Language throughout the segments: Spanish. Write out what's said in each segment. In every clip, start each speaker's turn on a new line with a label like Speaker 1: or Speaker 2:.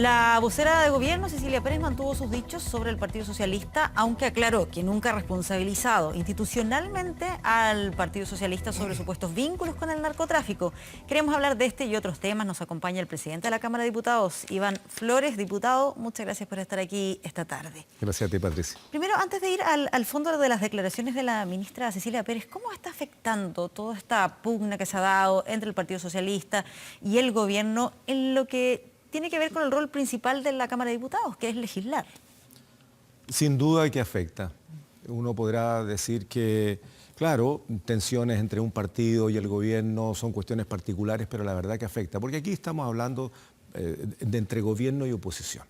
Speaker 1: La vocera de gobierno, Cecilia Pérez, mantuvo sus dichos sobre el Partido Socialista, aunque aclaró que nunca ha responsabilizado institucionalmente al Partido Socialista sobre supuestos vínculos con el narcotráfico. Queremos hablar de este y otros temas. Nos acompaña el presidente de la Cámara de Diputados, Iván Flores. Diputado, muchas gracias por estar aquí esta tarde.
Speaker 2: Gracias a ti, Patricia.
Speaker 1: Primero, antes de ir al fondo de las declaraciones de la ministra Cecilia Pérez, ¿cómo está afectando toda esta pugna que se ha dado entre el Partido Socialista y el gobierno en lo que tiene que ver con el rol principal de la Cámara de Diputados, que es legislar?
Speaker 2: Sin duda que afecta. Uno podrá decir que, claro, tensiones entre un partido y el gobierno son cuestiones particulares, pero la verdad que afecta, porque aquí estamos hablando de entre gobierno y oposición.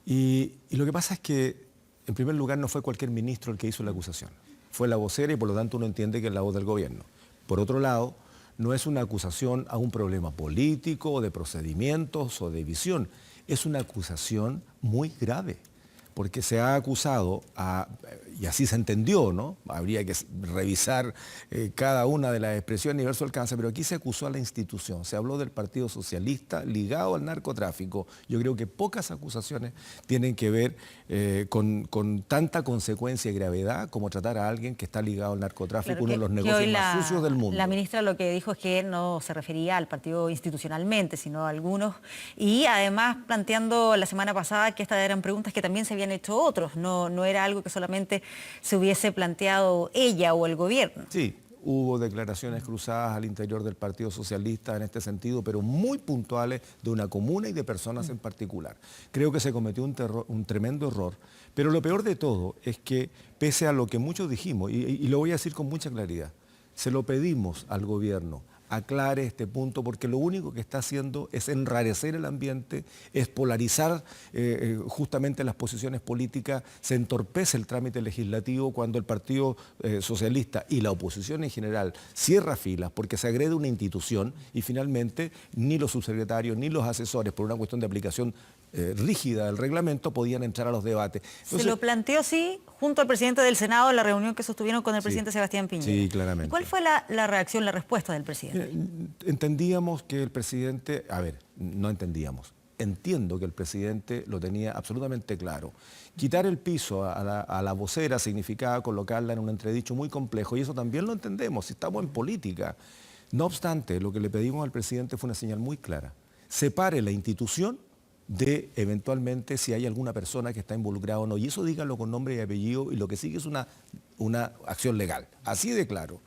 Speaker 2: Y lo que pasa es que, en primer lugar, no fue cualquier ministro el que hizo la acusación. Fue la vocera y por lo tanto uno entiende que es la voz del gobierno. Por otro lado, no es una acusación a un problema político o de procedimientos o de visión. Es una acusación muy grave, porque se ha acusado, y así se entendió, ¿no? Habría que revisar cada una de las expresiones y ver su alcance, pero aquí se acusó a la institución, se habló del Partido Socialista ligado al narcotráfico. Yo creo que pocas acusaciones tienen que ver con tanta consecuencia y gravedad como tratar a alguien que está ligado al narcotráfico,
Speaker 1: Claro,
Speaker 2: uno de los negocios más sucios del mundo.
Speaker 1: La ministra lo que dijo es que no se refería al partido institucionalmente, sino a algunos, y además planteando la semana pasada que estas eran preguntas que también se habían hecho otros, no era algo que solamente se hubiese planteado ella o el gobierno.
Speaker 2: Sí, hubo declaraciones cruzadas al interior del Partido Socialista en este sentido, pero muy puntuales de una comuna y de personas en particular. Creo que se cometió un tremendo error, pero lo peor de todo es que, pese a lo que muchos dijimos, y lo voy a decir con mucha claridad, se lo pedimos al gobierno, aclare este punto, porque lo único que está haciendo es enrarecer el ambiente, es polarizar justamente las posiciones políticas, se entorpece el trámite legislativo cuando el Partido Socialista y la oposición en general cierra filas porque se agrede una institución y finalmente ni los subsecretarios ni los asesores, por una cuestión de aplicación rígida del reglamento, podían entrar a los debates. Entonces,
Speaker 1: se lo planteó, sí, junto al presidente del Senado en la reunión que sostuvieron con el presidente Sebastián Piñera.
Speaker 2: Sí, claramente.
Speaker 1: ¿Y cuál fue la reacción, la respuesta del presidente?
Speaker 2: Entendíamos que el presidente, no entendíamos, entiendo que el presidente lo tenía absolutamente claro. Quitar el piso a la vocera significaba colocarla en un entredicho muy complejo y eso también lo entendemos, estamos en política. No obstante, lo que le pedimos al presidente fue una señal muy clara. Separe la institución de eventualmente si hay alguna persona que está involucrada o no. Y eso díganlo con nombre y apellido y lo que sigue es una acción legal. Así de claro.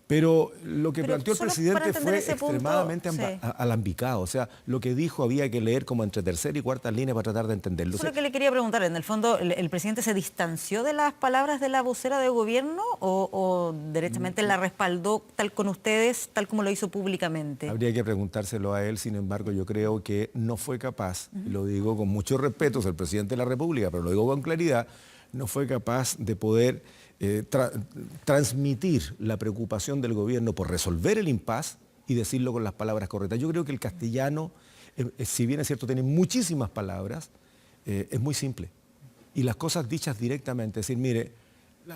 Speaker 2: Pero lo que planteó el presidente fue extremadamente alambicado. O sea, lo que dijo había que leer como entre tercera y cuarta línea para tratar de entenderlo.
Speaker 1: Eso es lo que le quería preguntar. En el fondo, ¿el presidente se distanció de las palabras de la vocera de gobierno o derechamente la respaldó tal con ustedes, tal como lo hizo públicamente?
Speaker 2: Habría que preguntárselo a él. Sin embargo, yo creo que no fue capaz, y lo digo con mucho respeto, es el presidente de la República, pero lo digo con claridad, no fue capaz de poder transmitir la preocupación del gobierno por resolver el impasse y decirlo con las palabras correctas. Yo creo que el castellano, si bien es cierto, tiene muchísimas palabras, es muy simple. Y las cosas dichas directamente, es decir, mire,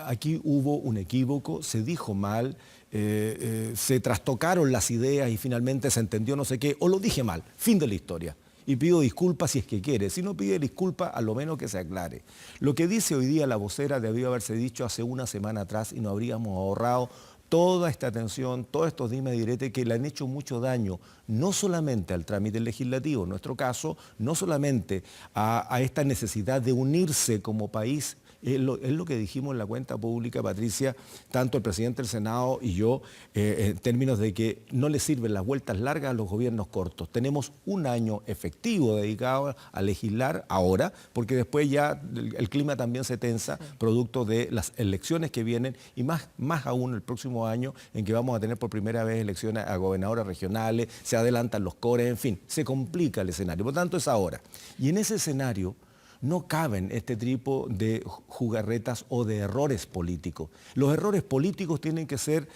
Speaker 2: aquí hubo un equívoco, se dijo mal, se trastocaron las ideas y finalmente se entendió no sé qué, o lo dije mal, fin de la historia. Y pido disculpas si es que quiere. Si no pide disculpas, a lo menos que se aclare. Lo que dice hoy día la vocera debió haberse dicho hace una semana atrás y nos habríamos ahorrado toda esta tensión, todos estos dimes y diretes que le han hecho mucho daño, no solamente al trámite legislativo, en nuestro caso, no solamente a esta necesidad de unirse como país. Es lo que dijimos en la cuenta pública, Patricia, tanto el presidente del Senado y yo, en términos de que no le sirven las vueltas largas a los gobiernos cortos. Tenemos un año efectivo dedicado a legislar ahora, porque después ya el clima también se tensa, producto de las elecciones que vienen, y más aún el próximo año, en que vamos a tener por primera vez elecciones a gobernadoras regionales, se adelantan los cores, en fin, se complica el escenario. Por lo tanto, es ahora. Y en ese escenario no caben este tipo de jugarretas o de errores políticos. Los errores políticos tienen que ser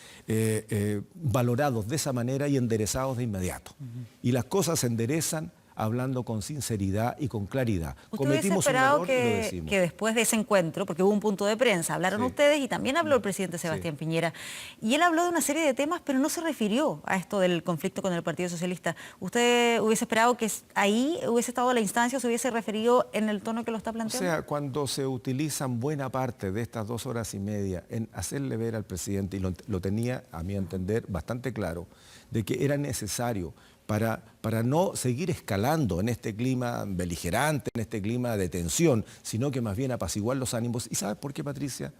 Speaker 2: valorados de esa manera y enderezados de inmediato. Y las cosas se enderezan hablando con sinceridad y con claridad.
Speaker 1: ¿Usted hubiese esperado que después de ese encuentro, porque hubo un punto de prensa, hablaron ustedes y también habló el presidente Sebastián Piñera, y él habló de una serie de temas, pero no se refirió a esto del conflicto con el Partido Socialista? ¿Usted hubiese esperado que ahí hubiese estado la instancia o se hubiese referido en el tono que lo está planteando?
Speaker 2: O sea, cuando se utilizan buena parte de estas 2 horas y media en hacerle ver al presidente, y lo tenía, a mi entender, bastante claro, de que era necesario para no seguir escalando en este clima beligerante, en este clima de tensión, sino que más bien apaciguar los ánimos. ¿Y sabes por qué, Patricia?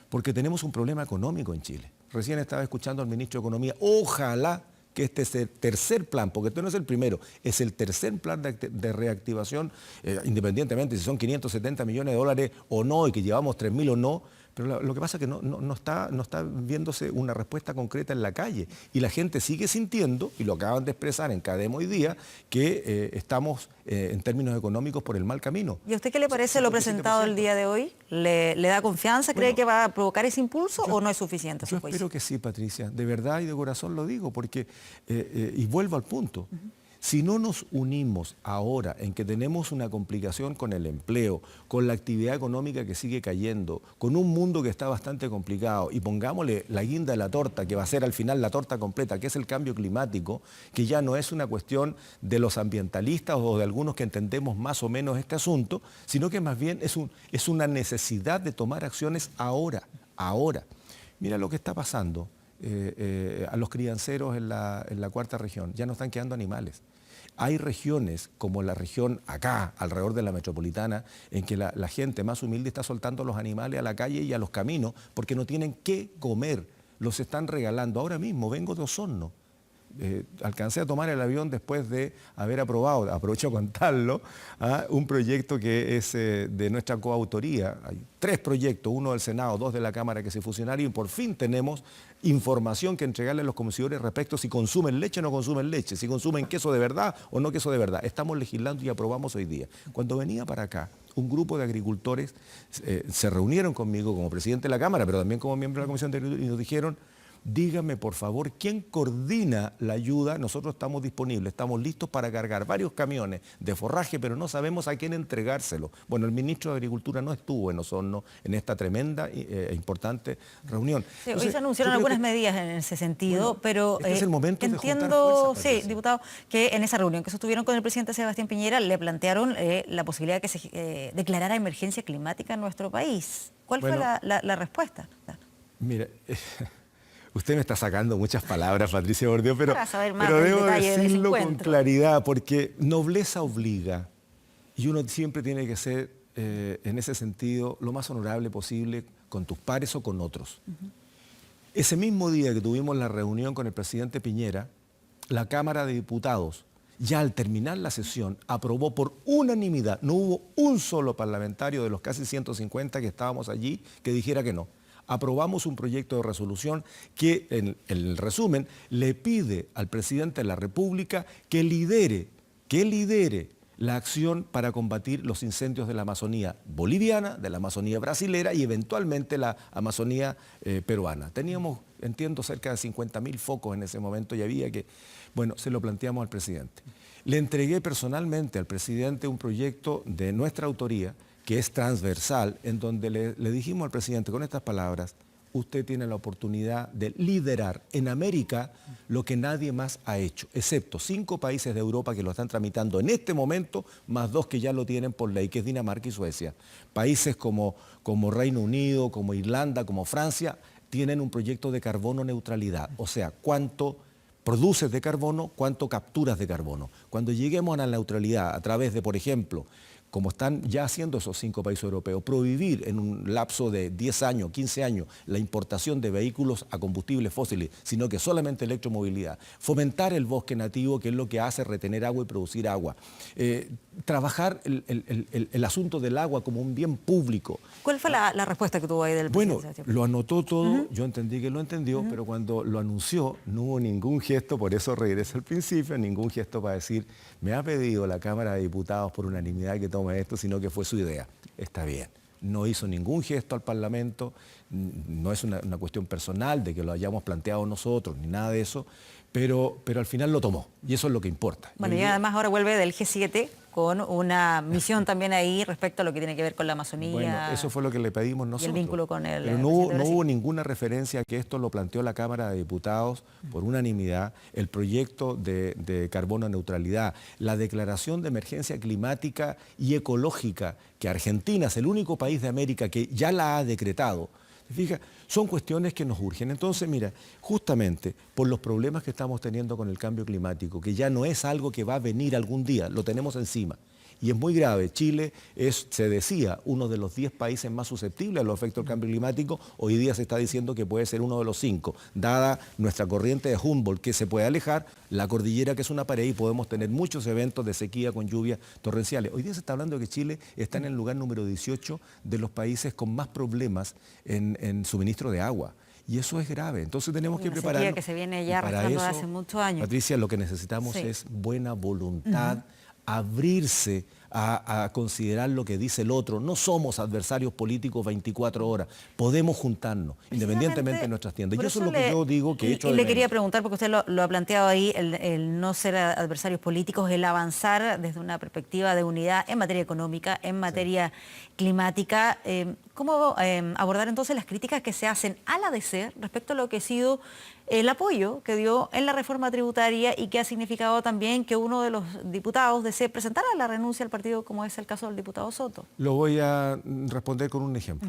Speaker 2: Porque tenemos un problema económico en Chile. Recién estaba escuchando al ministro de Economía. Ojalá que este es el tercer plan, porque este no es el primero, es el tercer plan de reactivación, independientemente si son 570 millones de dólares o no, y que llevamos 3.000 o no. Pero lo que pasa es que no está viéndose una respuesta concreta en la calle. Y la gente sigue sintiendo, y lo acaban de expresar en Cademo hoy día, que estamos en términos económicos por el mal camino.
Speaker 1: ¿Y a usted qué le parece lo presentado el día de hoy? ¿Le da confianza? ¿Cree que va a provocar ese impulso o no es suficiente?
Speaker 2: Yo espero que sí, Patricia. De verdad y de corazón lo digo, porque, y vuelvo al punto. Si no nos unimos ahora en que tenemos una complicación con el empleo, con la actividad económica que sigue cayendo, con un mundo que está bastante complicado, y pongámosle la guinda de la torta, que va a ser al final la torta completa, que es el cambio climático, que ya no es una cuestión de los ambientalistas o de algunos que entendemos más o menos este asunto, sino que más bien es una necesidad de tomar acciones ahora. Mira lo que está pasando. A los crianceros en la cuarta región, ya no están quedando animales. Hay regiones como la región acá, alrededor de la metropolitana, en que la gente más humilde está soltando los animales a la calle y a los caminos porque no tienen qué comer, los están regalando. Ahora mismo vengo de Osorno. Alcancé a tomar el avión después de haber aprobado, aprovecho a contarlo, un proyecto que es de nuestra coautoría. Hay 3 proyectos, 1 del Senado, 2 de la Cámara que se fusionaron, y por fin tenemos información que entregarle a los consumidores respecto a si consumen leche o no consumen leche, si consumen queso de verdad o no queso de verdad. Estamos legislando y aprobamos hoy día. Cuando venía para acá, un grupo de agricultores se reunieron conmigo como presidente de la Cámara, pero también como miembro de la Comisión de Agricultura, y nos dijeron: dígame, por favor, ¿quién coordina la ayuda? Nosotros estamos disponibles, estamos listos para cargar varios camiones de forraje, pero no sabemos a quién entregárselo. Bueno, el ministro de Agricultura no estuvo en Osorno en esta tremenda e importante reunión.
Speaker 1: Sí, hoy se anunciaron algunas medidas en ese sentido, bueno, pero
Speaker 2: este es el momento
Speaker 1: entiendo,
Speaker 2: de juntar fuerzas,
Speaker 1: sí, diputado, que en esa reunión que sostuvieron con el presidente Sebastián Piñera le plantearon la posibilidad de que se declarara emergencia climática en nuestro país. ¿Cuál fue la respuesta?
Speaker 2: Mira... Usted me está sacando muchas palabras, Patricia Bordeo, pero
Speaker 1: debo
Speaker 2: decirlo con claridad, porque nobleza obliga, y uno siempre tiene que ser, en ese sentido, lo más honorable posible con tus pares o con otros. Ese mismo día que tuvimos la reunión con el presidente Piñera, la Cámara de Diputados, ya al terminar la sesión, aprobó por unanimidad, no hubo un solo parlamentario de los casi 150 que estábamos allí que dijera que no. Aprobamos un proyecto de resolución que, en el resumen, le pide al presidente de la República que lidere la acción para combatir los incendios de la Amazonía boliviana, de la Amazonía brasilera y eventualmente la Amazonía peruana. Teníamos, entiendo, cerca de 50.000 focos en ese momento y había que, bueno, se lo planteamos al presidente. Le entregué personalmente al presidente un proyecto de nuestra autoría que es transversal, en donde le dijimos al presidente con estas palabras: usted tiene la oportunidad de liderar en América lo que nadie más ha hecho, excepto 5 países de Europa que lo están tramitando en este momento, más 2 que ya lo tienen por ley, que es Dinamarca y Suecia. Países como Reino Unido, como Irlanda, como Francia, tienen un proyecto de carbono neutralidad, o sea, cuánto produces de carbono, cuánto capturas de carbono. Cuando lleguemos a la neutralidad a través de, por ejemplo, como están ya haciendo esos 5 países europeos, prohibir en un lapso de 10 años, 15 años, la importación de vehículos a combustibles fósiles, sino que solamente electromovilidad, fomentar el bosque nativo, que es lo que hace retener agua y producir agua, trabajar el asunto del agua como un bien público.
Speaker 1: ¿Cuál fue la respuesta que tuvo ahí del presidente?
Speaker 2: Bueno, lo anotó todo, yo entendí que lo entendió, pero cuando lo anunció no hubo ningún gesto, por eso regreso al principio, ningún gesto para decir: me ha pedido la Cámara de Diputados por unanimidad que tome esto, sino que fue su idea. Está bien. No hizo ningún gesto al Parlamento, no es una cuestión personal de que lo hayamos planteado nosotros, ni nada de eso, pero al final lo tomó, y eso es lo que importa.
Speaker 1: Bueno, y además ahora vuelve del G7 con una misión también ahí respecto a lo que tiene que ver con la Amazonía.
Speaker 2: Bueno, eso fue lo que le pedimos nosotros.
Speaker 1: Y el vínculo con el...
Speaker 2: Pero no hubo ninguna referencia a que esto lo planteó la Cámara de Diputados por unanimidad, el proyecto de carbono neutralidad, la declaración de emergencia climática y ecológica, que Argentina es el único país de América que ya la ha decretado. Fija, son cuestiones que nos urgen. Entonces, mira, justamente por los problemas que estamos teniendo con el cambio climático, que ya no es algo que va a venir algún día, lo tenemos encima. Y es muy grave. Chile es, se decía, uno de los 10 países más susceptibles a los efectos del cambio climático. Hoy día se está diciendo que puede ser uno de los 5, dada nuestra corriente de Humboldt, que se puede alejar, la cordillera que es una pared y podemos tener muchos eventos de sequía con lluvias torrenciales. Hoy día se está hablando de que Chile está en el lugar número 18 de los países con más problemas en suministro de agua. Y eso es grave. Entonces tenemos que prepararnos.
Speaker 1: Sequía que se viene ya arrastrando desde hace muchos años.
Speaker 2: Patricia, lo que necesitamos es buena voluntad, abrirse a considerar lo que dice el otro. No somos adversarios políticos 24 horas. Podemos juntarnos, independientemente de nuestras tiendas. Y eso es lo que yo digo que he hecho de
Speaker 1: le
Speaker 2: menos.
Speaker 1: quería preguntar, porque usted lo ha planteado ahí, el no ser adversarios políticos, el avanzar desde una perspectiva de unidad en materia económica, en materia climática. ¿Cómo abordar entonces las críticas que se hacen a la ADC respecto a lo que ha sido el apoyo que dio en la reforma tributaria y que ha significado también que uno de los diputados DC presentara la renuncia al partido, como es el caso del diputado Soto?
Speaker 2: Lo voy a responder con un ejemplo.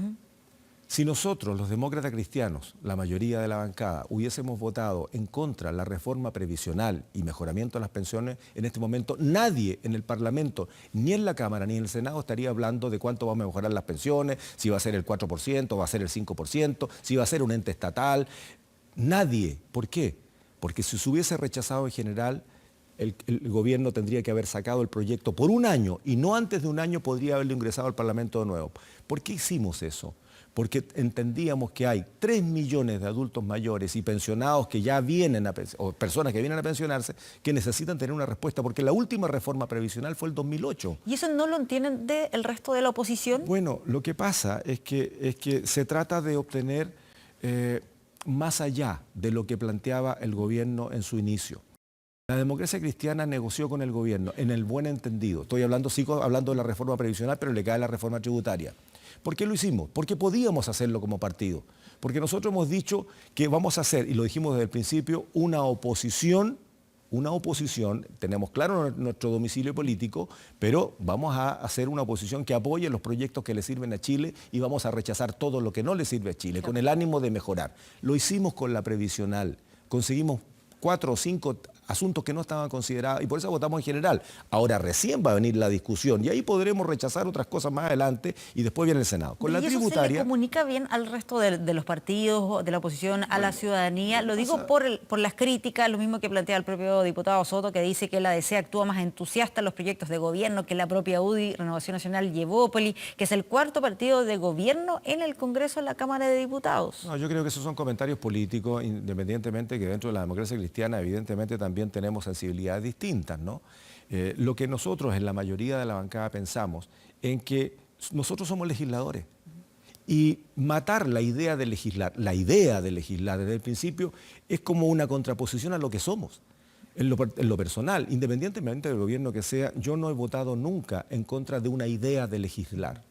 Speaker 2: Si nosotros, los demócratas cristianos, la mayoría de la bancada, hubiésemos votado en contra de la reforma previsional y mejoramiento de las pensiones, en este momento nadie en el Parlamento, ni en la Cámara, ni en el Senado estaría hablando de cuánto vamos a mejorar las pensiones, si va a ser el 4%, va a ser el 5%, si va a ser un ente estatal. Nadie. ¿Por qué? Porque si se hubiese rechazado en general, el gobierno tendría que haber sacado el proyecto por un año y no antes de un año podría haberlo ingresado al Parlamento de nuevo. ¿Por qué hicimos eso? Porque entendíamos que hay 3 millones de adultos mayores y pensionados que ya vienen o personas que vienen a pensionarse que necesitan tener una respuesta, porque la última reforma previsional fue el 2008.
Speaker 1: ¿Y eso no lo entienden del resto de la oposición?
Speaker 2: Bueno, lo que pasa es que se trata de obtener más allá de lo que planteaba el gobierno en su inicio. La democracia cristiana negoció con el gobierno en el buen entendido. Sigo hablando de la reforma previsional, pero le cae la reforma tributaria. ¿Por qué lo hicimos? Porque podíamos hacerlo como partido. Porque nosotros hemos dicho que vamos a hacer, y lo dijimos desde el principio, una oposición, tenemos claro nuestro domicilio político, pero vamos a hacer una oposición que apoye los proyectos que le sirven a Chile y vamos a rechazar todo lo que no le sirve a Chile, con el ánimo de mejorar. Lo hicimos con la previsional, conseguimos 4 o 5 asuntos que no estaban considerados y por eso votamos en general. Ahora recién va a venir la discusión y ahí podremos rechazar otras cosas más adelante y después viene el Senado. Con la tributaria...
Speaker 1: ¿Y eso se le comunica bien al resto de los partidos, de la oposición, a la ciudadanía? Lo digo por las críticas, lo mismo que plantea el propio diputado Soto, que dice que la DC actúa más entusiasta en los proyectos de gobierno que la propia UDI, Renovación Nacional y Evópoli, que es el 4º partido de gobierno en el Congreso, en la Cámara de Diputados.
Speaker 2: No, yo creo que esos son comentarios políticos, independientemente que dentro de la democracia cristiana evidentemente también tenemos sensibilidades distintas, ¿no? Lo que nosotros en la mayoría de la bancada pensamos en que nosotros somos legisladores y matar la idea de legislar desde el principio es como una contraposición a lo que somos. En lo personal, independientemente del gobierno que sea, yo no he votado nunca en contra de una idea de legislar.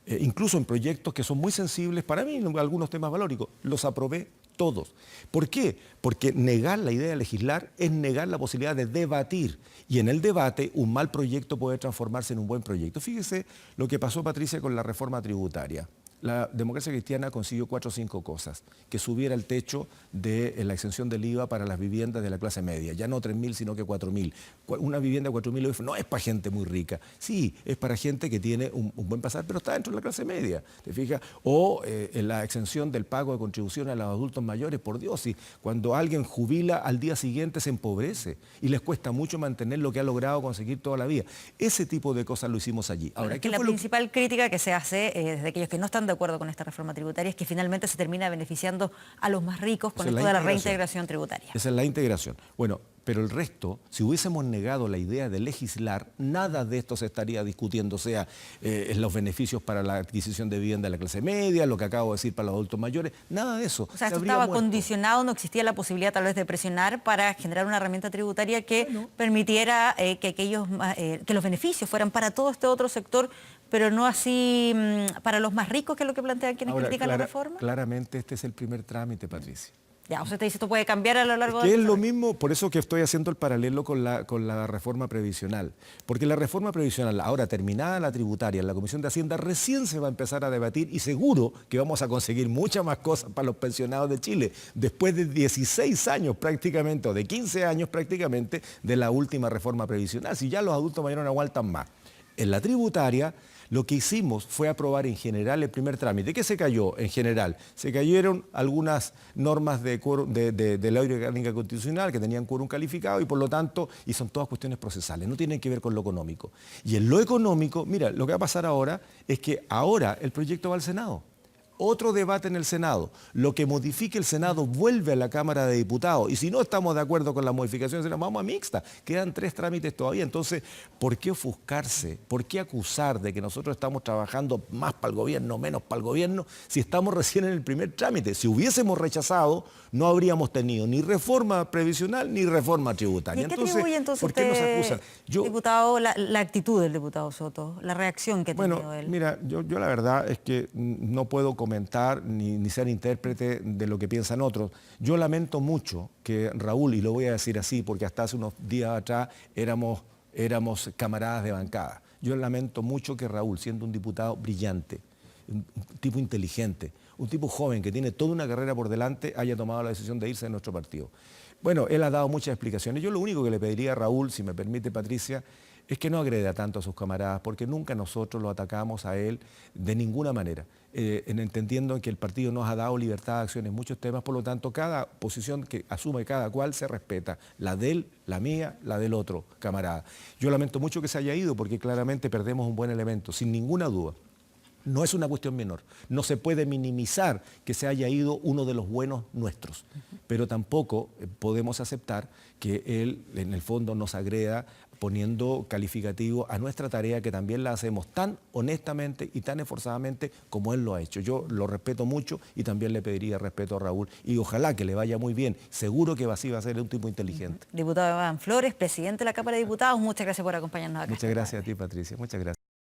Speaker 2: Incluso en proyectos que son muy sensibles para mí, en algunos temas valóricos, los aprobé todos. ¿Por qué? Porque negar la idea de legislar es negar la posibilidad de debatir. Y en el debate, un mal proyecto puede transformarse en un buen proyecto. Fíjese lo que pasó, Patricia, con la reforma tributaria. La democracia cristiana consiguió 4 o 5 cosas. Que subiera el techo de la exención del IVA para las viviendas de la clase media. Ya no 3.000, sino que 4.000. Una vivienda de 4.000 UF no es para gente muy rica. Sí, es para gente que tiene un buen pasar, pero está dentro de la clase media. ¿Te fijas? O la exención del pago de contribuciones a los adultos mayores. Por Dios, si cuando alguien jubila al día siguiente se empobrece y les cuesta mucho mantener lo que ha logrado conseguir toda la vida. Ese tipo de cosas lo hicimos allí.
Speaker 1: Ahora, es que la principal crítica que se hace desde aquellos que no están de acuerdo con esta reforma tributaria es que finalmente se termina beneficiando a los más ricos con esto de la reintegración tributaria.
Speaker 2: Esa es la integración. Bueno, pero el resto, si hubiésemos negado la idea de legislar, nada de esto se estaría discutiendo, o sea, los beneficios para la adquisición de vivienda de la clase media, lo que acabo de decir para los adultos mayores, nada de eso.
Speaker 1: O sea, esto estaba condicionado, no existía la posibilidad tal vez de presionar para generar una herramienta tributaria que permitiera que los beneficios fueran para todo este otro sector, pero no así para los más ricos, que es lo que plantean quienes critican la reforma.
Speaker 2: Claramente este es el primer trámite, Patricia.
Speaker 1: Ya, usted dice, esto puede cambiar a lo largo
Speaker 2: de... Es lo mismo, por eso que estoy haciendo el paralelo con la reforma previsional. Porque la reforma previsional, ahora terminada la tributaria, en la Comisión de Hacienda recién se va a empezar a debatir y seguro que vamos a conseguir muchas más cosas para los pensionados de Chile, después de 16 años prácticamente, o de 15 años prácticamente, de la última reforma previsional. Si ya los adultos mayores no aguantan más. En la tributaria, lo que hicimos fue aprobar en general el primer trámite. ¿Qué se cayó en general? Se cayeron algunas normas de la ley orgánica constitucional que tenían quórum calificado y por lo tanto, y son todas cuestiones procesales, no tienen que ver con lo económico. Y en lo económico, mira, lo que va a pasar ahora es que ahora el proyecto va al Senado. Otro debate en el Senado. Lo que modifique el Senado vuelve a la Cámara de Diputados. Y si no estamos de acuerdo con las modificaciones, vamos a mixta. Quedan 3 trámites todavía. Entonces, ¿por qué ofuscarse? ¿Por qué acusar de que nosotros estamos trabajando más para el gobierno, menos para el gobierno, si estamos recién en el primer trámite? Si hubiésemos rechazado, no habríamos tenido ni reforma previsional ni reforma tributaria.
Speaker 1: ¿Y qué atribuye entonces
Speaker 2: ¿por qué nos acusan?
Speaker 1: Diputado, la actitud del diputado Soto, la reacción que ha tenido él?
Speaker 2: Mira, yo la verdad es que no puedo comentar ni ser intérprete de lo que piensan otros. Yo lamento mucho que Raúl, y lo voy a decir así porque hasta hace unos días atrás éramos camaradas de bancada. Yo lamento mucho que Raúl, siendo un diputado brillante, un tipo inteligente, un tipo joven que tiene toda una carrera por delante, haya tomado la decisión de irse de nuestro partido. Bueno, él ha dado muchas explicaciones. Yo lo único que le pediría a Raúl, si me permite Patricia, es que no agreda tanto a sus camaradas, porque nunca nosotros lo atacamos a él de ninguna manera, entendiendo que el partido nos ha dado libertad de acción en muchos temas, por lo tanto, cada posición que asume cada cual se respeta, la de él, la mía, la del otro camarada. Yo lamento mucho que se haya ido, porque claramente perdemos un buen elemento, sin ninguna duda. No es una cuestión menor, no se puede minimizar que se haya ido uno de los buenos nuestros, pero tampoco podemos aceptar que él en el fondo nos agreda poniendo calificativo a nuestra tarea que también la hacemos tan honestamente y tan esforzadamente como él lo ha hecho. Yo lo respeto mucho y también le pediría respeto a Raúl y ojalá que le vaya muy bien, seguro que así va a ser un tipo inteligente.
Speaker 1: Diputado Iván Flores, presidente de la Cámara de Diputados, muchas gracias por acompañarnos acá.
Speaker 2: Muchas gracias a ti, Patricia, muchas gracias.